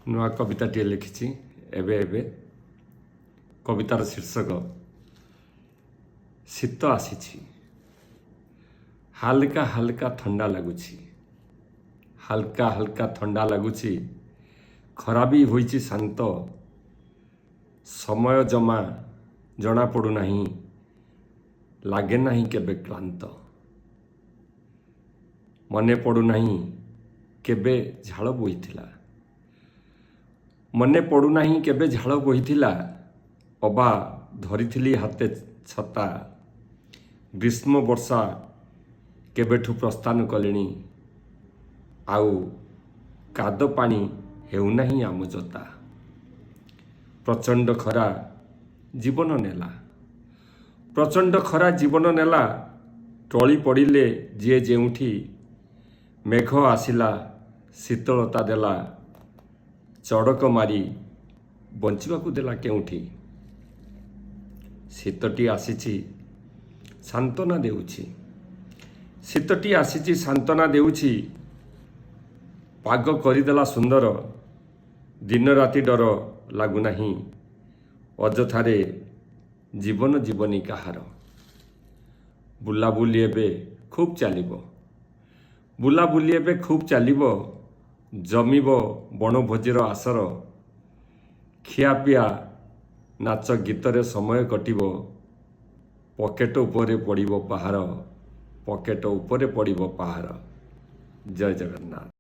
ନୂଆ କବିତାଟିଏ ଲେଖିଛି ଏବେ ଏବେ। କବିତାର ଶୀର୍ଷକ ଶୀତ ଆସିଛି। ହାଲକା ହାଲକା ଥଣ୍ଡା ଲାଗୁଛି, ହାଲକା ହାଲକା ଥଣ୍ଡା ଲାଗୁଛି। ଖରା ବି ହୋଇଛି ଶାନ୍ତ, ସମୟ ଜମା ଜଣାପଡ଼ୁନାହିଁ, ଲାଗେ ନାହିଁ କେବେ କ୍ଳାନ୍ତ। ମନେ ପଡ଼ୁନାହିଁ କେବେ ଝାଳ ବୋହିଥିଲା, ମନେ ପଡ଼ୁନାହିଁ କେବେ ଝାଳ ବୋହିଥିଲା। ଅବା ଧରିଥିଲି ହାତେ ଛତା, ଗ୍ରୀଷ୍ମ ବର୍ଷା କେବେଠୁ ପ୍ରସ୍ଥାନ କଲେଣି। ଆଉ କାଦ ପାଣି ହେଉନାହିଁ ଆମ ଜୋତା। ପ୍ରଚଣ୍ଡ ଖରା ଜୀବନ ନେଲା, ପ୍ରଚଣ୍ଡ ଖରା ଜୀବନ ନେଲା। ଟଳି ପଡ଼ିଲେ ଯିଏ ଯେଉଁଠି, ମେଘ ଆସିଲା ଶୀତଳତା ଦେଲା। ଚଡ଼କ ମାରି ବଞ୍ଚିବାକୁ ଦେଲା କେଉଁଠି। ଶୀତଟି ଆସିଛି ସାନ୍ତ୍ୱନା ଦେଉଛି, ଶୀତଟି ଆସିଛି ସାନ୍ତ୍ୱନା ଦେଉଛି। ପାଗ କରିଦେଲା ସୁନ୍ଦର, ଦିନ ରାତି ଡର ଲାଗୁନାହିଁ। ଅଯଥାରେ ଜୀବନ ଜୀବନି କାହାର। ବୁଲାବୁଲି ଏବେ ଖୁବ୍ ଚାଲିବ, ବୁଲାବୁଲି ଏବେ ଖୁବ୍ ଚାଲିବ। ଜମିବ ବଣଭୋଜିର ଆସର, ଖିଆପିଆ ନାଚ ଗୀତରେ ସମୟ କଟିବ। ପକେଟ ଉପରେ ପଡ଼ିବ ପାହାର, ପକେଟ ଉପରେ ପଡ଼ିବ ପାହାର। ଜୟ ଜଗନ୍ନାଥ।